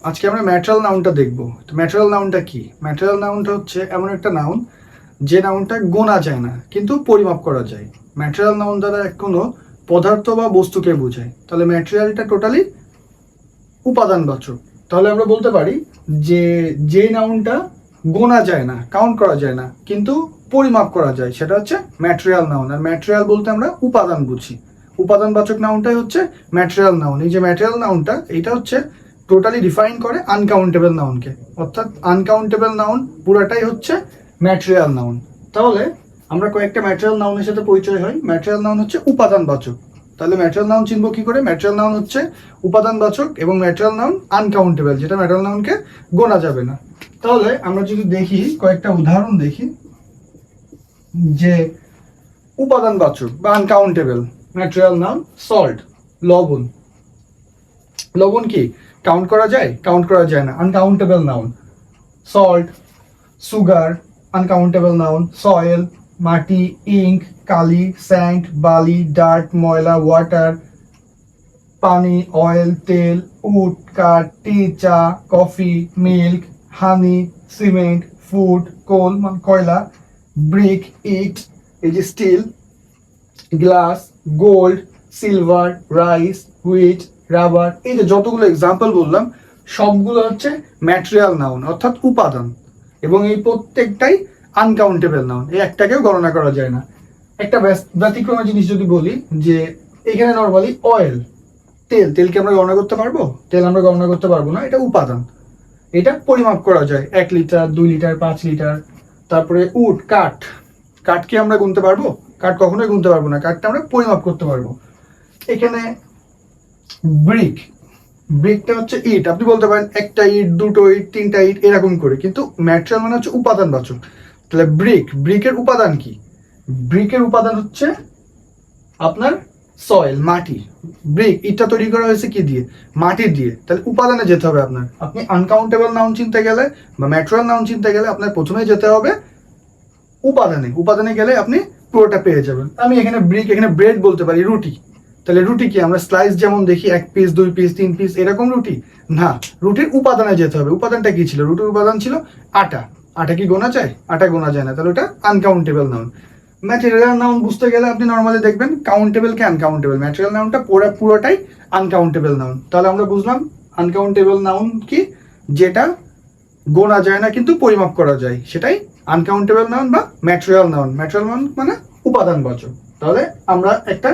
আজকে আমরা ম্যাটেরিয়াল নাউনটা দেখব। তো ম্যাটেরিয়াল নাউনটা কি? ম্যাটেরিয়াল নাউনটা হচ্ছে এমন একটা নাউন যে নাউনটা গোনা যায় না কিন্তু পরিমাপ করা যায়। ম্যাটেরিয়াল নাউন দ্বারা কোনো পদার্থ বা বস্তুকে বোঝায়। তাহলে ম্যাটেরিয়ালটা টোটালি উপাদানবাচক। তাহলে আমরা বলতে পারি যে নাউনটা গোনা যায় না, কাউন্ট করা যায় না, কিন্তু পরিমাপ করা যায়, সেটা হচ্ছে ম্যাটেরিয়াল নাউন। আর ম্যাটেরিয়াল বলতে আমরা উপাদান বুঝি। উপাদানবাচক নাউনটাই হচ্ছে ম্যাটেরিয়াল নাউন। এই যে ম্যাটেরিয়াল নাউনটা, এটা হচ্ছে টোটালি ডিফাইন করে আনকাউন্টেবল নাউনকে, অর্থাৎ আনকাউন্টেবল নাউন পুরাটাই হচ্ছে ম্যাটেরিয়াল নাউন। তাহলে আমরা কয়েকটা ম্যাটেরিয়াল নাউনের সাথে পরিচয় হই। ম্যাটেরিয়াল নাউন হচ্ছে উপাদানবাচক। তাহলে ম্যাটেরিয়াল নাউন চিনব কি করে? ম্যাটেরিয়াল নাউন হচ্ছে উপাদানবাচক এবং ম্যাটেরিয়াল নাউন আনকাউন্টেবল, যেটা ম্যাটেরিয়াল নাউনকে গোনা যাবে না। তাহলে আমরা যদি দেখি, কয়েকটা উদাহরণ দেখি যে উপাদানবাচক বা আনকাউন্টেবল ম্যাটেরিয়াল নাউন। সল্ট, লবণ। লবণ কি কাউন্ট করা যায়? কাউন্ট করা যায় না, uncountable noun. Salt, sugar, uncountable noun. Soil, মাটি, ইঙ্ক, কালি, স্যান্ড, বালি, ডার্ট, ময়লা, ওয়াটার, পানি, অয়েল, তেল, উড, কাঠ, টি, চা, coffee, milk, honey, cement, food, coal কয়লা, ব্রিক, ইট, এই যে steel, glass, gold, silver, rice, wheat, rubber. এই যে যতগুলো এক্সাম্পল বললাম সবগুলো হচ্ছে ম্যাটেরিয়াল নাউন, অর্থাৎ উপাদান, এবং এই প্রত্যেকটাই আনকাউন্টেবল নাউন। এই একটাকেও গণনা করা যায় না। একটা ব্যতিক্রমের জিনিস যদি বলি, যে এখানে নর্মালি অয়েল, তেলকে আমরা গণনা করতে পারবো? তেল আমরা গণনা করতে পারবো না, এটা উপাদান। এটা পরিমাপ করা যায়, 1 লিটার, 2 লিটার, 5 লিটার। তারপরে উড, কাঠকে আমরা গুনতে পারবো? কাঠ কখনোই গুনতে পারবো না, কাঠটা আমরা পরিমাপ করতে পারবো। এখানে ব্রিকটা হচ্ছে ইট, আপনি বলতে পারেন একটা ইট, দুটো ইট, তিনটা ইট, এরকম করে, কিন্তু ম্যাটেরিয়াল মানে হচ্ছে উপাদানবাচক। তাহলে ব্রিকের উপাদান কি? ব্রিকের উপাদান হচ্ছে আপনার সয়েল, মাটি। ইটটা তৈরি করা হয়েছে কি দিয়ে? মাটি দিয়ে। তাহলে উপাদানে যেতে হবে আপনার। আপনি আনকাউন্টেবল নাউন চিনতে গেলে বা ম্যাটেরিয়াল নাউন চিনতে গেলে আপনার প্রথমেই যেতে হবে উপাদানে গেলে আপনি পুরোটা পেয়ে যাবেন। আমি এখানে ব্রেড বলতে পারি, রুটি। তাহলে রুটি কি আমরা স্লাইস যেমন দেখি 1 পিস, 2 পিস, 3 পিস, এরকম রুটি না। রুটির উপাদানে যেতে হবে। উপাদানটা কি ছিল? রুটির উপাদান ছিল আটা কি গোনা যায়? আটা গোনা যায় না, তাহলে ওটা আনকাউন্টেবল নাউন। ম্যাটেরিয়াল নাউন বুঝতে গেলে আপনি নর্মালি দেখবেন কাউন্টেবল কে আনকাউন্টেবল, ম্যাটেরিয়াল নাউনটা পুরোটাই আনকাউন্টেবল নাউন। তাহলে আমরা বুঝলাম আনকাউন্টেবল নাউন কি? যেটা গোনা যায় না কিন্তু পরিমাপ করা যায়, সেটাই আনকাউন্টেবল নাউন বা ম্যাটেরিয়াল নাউন। ম্যাটেরিয়াল নাউন মানে উপাদানবাচক। তাহলে আমরা একটা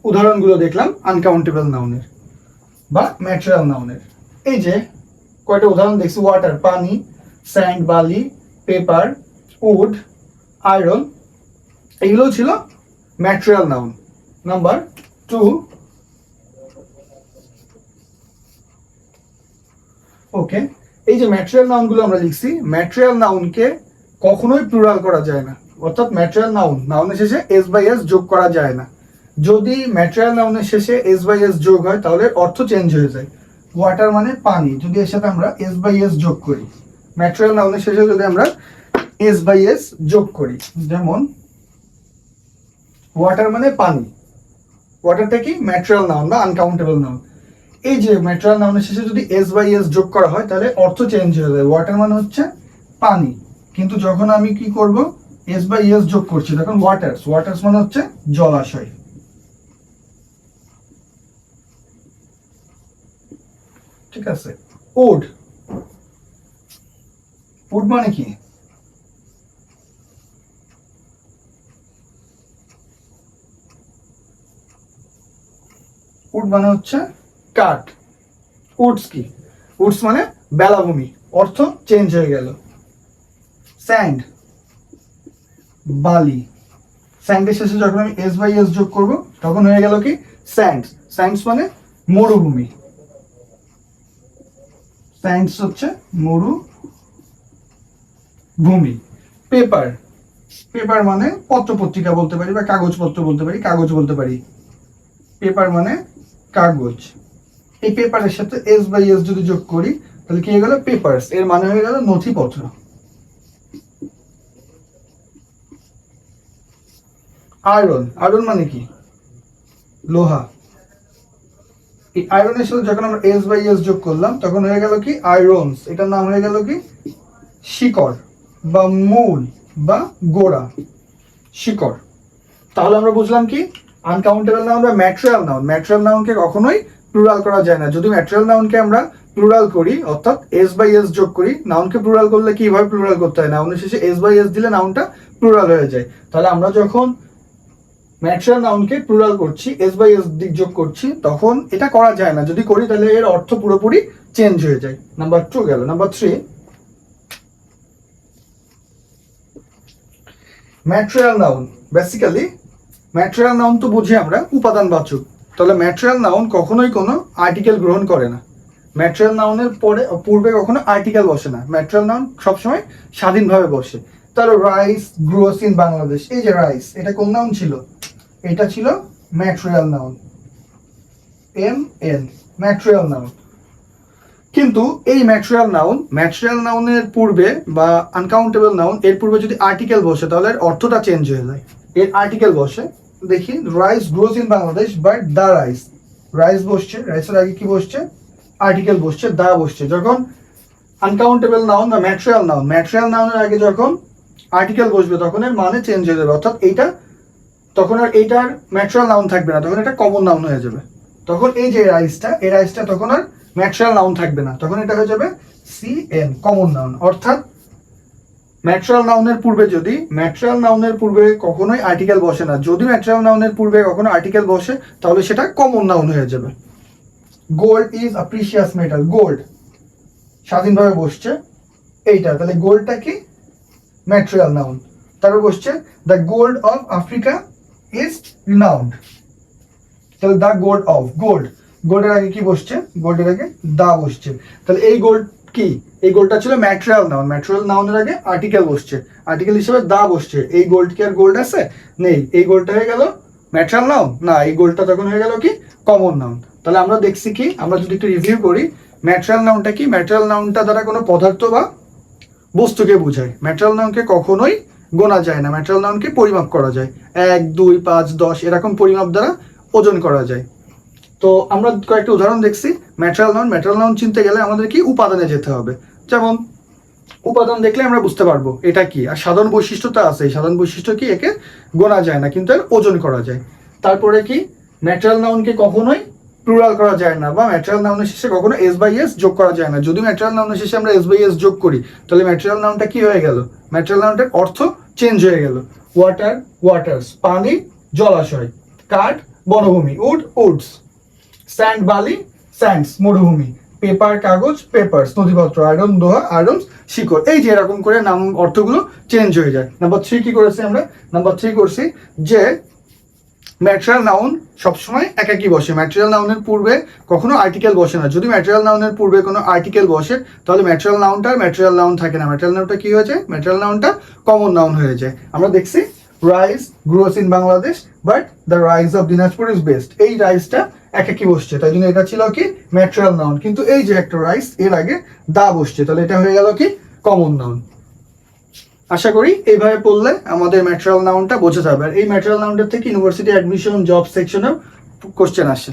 উদাহরণগুলো দেখলাম আনকাউন্টেবল নাউনের বা ম্যাটেরিয়াল নাউনের। এই যে কয়টা উদাহরণ দেখছি, ওয়াটার পানি, স্যান্ড বালি, পেপার, উড, আয়রন, এগুলো ছিল ম্যাটেরিয়াল নাউন। নাম্বার 2, ওকে। এই যে ম্যাটেরিয়াল নাউনগুলো আমরা লিখছি, ম্যাটেরিয়াল নাউনকে কখনোই প্লুরাল করা যায় না, অর্থাৎ ম্যাটেরিয়াল নাউনের শেষে এস বাই এস যোগ করা যায় না। যদি ম্যাটেরিয়াল নাউনের শেষে এস বাই এস যোগ হয় তাহলে অর্থ চেঞ্জ হয়ে যায়। ওয়াটার মানে পানি, যদি এর সাথে আমরা এস বাই এস যোগ করি, ম্যাটেরিয়াল নাউনের শেষে যদি আমরা এস বাই এস যোগ করি, যেমন ওয়াটার মানে পানি, ওয়াটারটা কি ম্যাটেরিয়াল নাউন বা আনকাউন্টেবল নাউন। এই যে ম্যাটেরিয়াল নাউনের শেষে যদি এস বাই এস যোগ করা হয় তাহলে অর্থ চেঞ্জ হয়ে যায়। ওয়াটার মানে হচ্ছে পানি, কিন্তু যখন আমি কি করব, এস বাই এস যোগ করছি, তখন ওয়াটার্স মানে হচ্ছে জলাশয়। ঠিক আছে। উড মানে কি? উড মানে হচ্ছে কাঠ। কি? উডস মানে বেলাভূমি, অর্থ চেঞ্জ হয়ে গেল। স্যান্ড, বালি। স্যান্ডের শেষে যখন আমি এস বাই এস যোগ করব তখন হয়ে গেল কি? স্যান্ডস মানে মরুভূমি। স্যান্ডস হচ্ছে মরুভূমি। পেপার মানে পত্র পত্রিকা বলতে পারি বা কাগজপত্র বলতে পারি, কাগজ বলতে পারি। পেপার মানে কাগজ। এই পেপারের সাথে এস বাই এস যদি যোগ করি তাহলে কি হয়ে গেল? পেপারস, এর মানে হয়ে গেল নথিপত্র। আয়রন মানে কি? লোহা। এই আয়রনের সাথে যখন আমরা এস বাই এস যোগ করলাম তখন হয়ে গেল কি আয়রনস, এটার নাম হয়ে গেল কি শিকড় বা মূল বা গোড়া, শিকড়। তাহলে আমরা বুঝলাম কি আনকাউন্টেবল নাউন বা ম্যাটেরিয়াল নাউন, ম্যাটেরিয়াল নাউনকে কখনোই প্লুরাল করা যায় না। যদি ম্যাটেরিয়াল নাউনকে আমরা প্লুরাল করি অর্থাৎ এস বাই এস যোগ করি, নাউনকে প্লুরাল করলে কিভাবে প্লুরাল করতে হয়, নাউনের শেষে এস বাই এস দিলে নাউনটা প্লুরাল হয়ে যায়। তাহলে আমরা যখন ম্যাটেরিয়াল নাউনকে প্লুরাল করছি, এস বাই এস যোগ করছি, তখন এটা করা যায় না। যদি করি তাহলে এর অর্থ পুরোপুরি চেঞ্জ হয়ে যায়। নাম্বার 2 গেল। Number 3, material noun. Basically material noun তো বুঝি আমরা উপাদানবাচক। তাহলে ম্যাটেরিয়াল নাউন কখনোই কোনো আর্টিকেল গ্রহণ করে না। ম্যাটেরিয়াল নাউনের পূর্বে কখনো আর্টিকেল বসে না। ম্যাটেরিয়াল নাউন সবসময় স্বাধীনভাবে বসে। তাহলে রাইস গ্রোস ইন বাংলাদেশ, এই যে রাইস, এটা কোন নাউন ছিল? এটা ছিল material noun, MN, material noun. কিন্তু এই ম্যাটেরিয়াল নাউনের পূর্বে বা আনকাউন্টেবল নাউন এর পূর্বে যদি আর্টিকেল বসে তাহলে এর অর্থটা চেঞ্জ হয়ে যায়। এর আর্টিকেল বসে, দেখি rice grows in Bangladesh but the rice, rice বসছে, রাইসের আগে কি বসছে? আর্টিকেল বসছে, দা বসছে। যখন আনকাউন্টেবল নাউন বা ম্যাটেরিয়াল নাউনের আগে যখন আর্টিকেল বসবে তখন এর মানে চেঞ্জ হয়ে যাবে। অর্থাৎ এইটা তখন আর এইটার ম্যাটেরিয়াল নাউন থাকবে না, তখন এটা কমন নাউন হয়ে যাবে। তখন এই যে রাইসটা, এই রাইসটা তখন আর ম্যাটেরিয়াল নাউন থাকবে না, তখন এটা হয়ে যাবে CN, কমন নাউন। অর্থাৎ ম্যাটেরিয়াল নাউনের পূর্বে কখনোই আর্টিকেল বসে না। যদি ম্যাটেরিয়াল নাউনের পূর্বে কখনো আর্টিকেল বসে তাহলে সেটা কমন নাউন হয়ে যাবে। Gold is a precious metal, gold স্বাধীনভাবে বসছে এইটা, তাহলে গোল্ডটা কি? Material noun. তারপর বসছে the gold of Africa is renowned, তাহলে দ্য গোল্ড অফ, গোল্ডের আগে কি বসছে? গোল্ডের আগে দা বসছে। তাহলে এই গোল্ড কি? এই গোল্ডটা ছিল ম্যাটেরিয়াল নাউনের আগে আর্টিকেল বসছে, আর্টিকেল হিসেবে দা বসছে। এই গোল্ড কি আর গোল্ড আছে? নেই। এই গোল্ডটা হয়ে গেল ম্যাটেরিয়াল নাউন না, এই গোল্ডটা তখন হয়ে গেল কি? Common noun. তাহলে আমরা দেখছি কি, আমরা যদি একটু রিভিউ করি, ম্যাটেরিয়াল নাউনটা কি? ম্যাটেরিয়াল নাউনটা দ্বারা কোনো পদার্থ বা বস্তুকে বোঝায়। ম্যাটেরিয়াল নাউনকে কখনোই গোনা যায় না, ম্যাটেরিয়াল নাউনকে পরিমাপ করা যায়। 1, 2, 5, 10 এরকম পরিমাপ দ্বারা ওজন করা যায়। তো আমরা কয়েকটা উদাহরণ দেখছি। ম্যাটেরিয়াল নাউন চিনতে গেলে আমাদের কি উপাদানে যেতে হবে। যেমন উপাদান দেখলে আমরা বুঝতে পারবো এটা কি। আর সাধারণ বৈশিষ্ট্যটা আছে, এই সাধারণ বৈশিষ্ট্য কি? একে গোনা যায় না কিন্তু এর ওজন করা যায়। তারপরে কি, ম্যাটেরিয়াল নাউনকে কখনোই প্লুরাল করা যায় না, বা ম্যাটেরিয়াল নাউনের শেষে কখনো এস বাই এস যোগ করা যায় না। যদি ম্যাটেরিয়াল নাউনের শেষে আমরা এস বাই এস যোগ করি তাহলে ম্যাটেরিয়াল নাউনটা কি হয়ে গেল? ম্যাটেরিয়াল নাউনটার অর্থ চেঞ্জ হয়ে গেল। ওয়াটার ওয়াটার্স, পানি জলাশয়, কাঠ বনভূমি, উড উডস, স্যান্ড বালি স্যান্ডস মরুভূমি, পেপার কাগজ পেপারস নথিপত্র, আয়রন লোহা আয়রনস শিকড়। এই যে এরকম করে নাম অর্থগুলো চেঞ্জ হয়ে যায়। নাম্বার 3 কি করেছি আমরা? নাম্বার 3 করছি যে ম্যাটেরিয়াল নাউন সবসময় একাকি বসে। ম্যাটেরিয়াল নাউনের পূর্বে কখনো আর্টিকেল বসে না। যদি ম্যাটেরিয়াল নাউনের পূর্বে কোনো আর্টিকেল বসে তাহলে ম্যাটেরিয়াল নাউন থাকে না। ম্যাটেরিয়াল নাউনটা কি হয়ে যায়? ম্যাটেরিয়াল নাউনটা কমন নাউন হয়ে যায়। আমরা দেখছি rice grows in Bangladesh but the rice of Dinajpur is best, এই রাইসটা একাকি বসছে, তাই জন্য এটা ছিল কি? Material noun. কিন্তু এই যে একটা রাইস, এর আগে দা বসছে, তাহলে এটা হয়ে গেল কি? Common noun. আশা করি এইভাবে পড়লে আমাদের ম্যাটেরিয়াল নাউনটা বোঝা যাবে। আর এই ম্যাটেরিয়াল নাউনটার থেকে ইউনিভার্সিটি অ্যাডমিশন জব সেকশনেও কোশ্চেন আসে।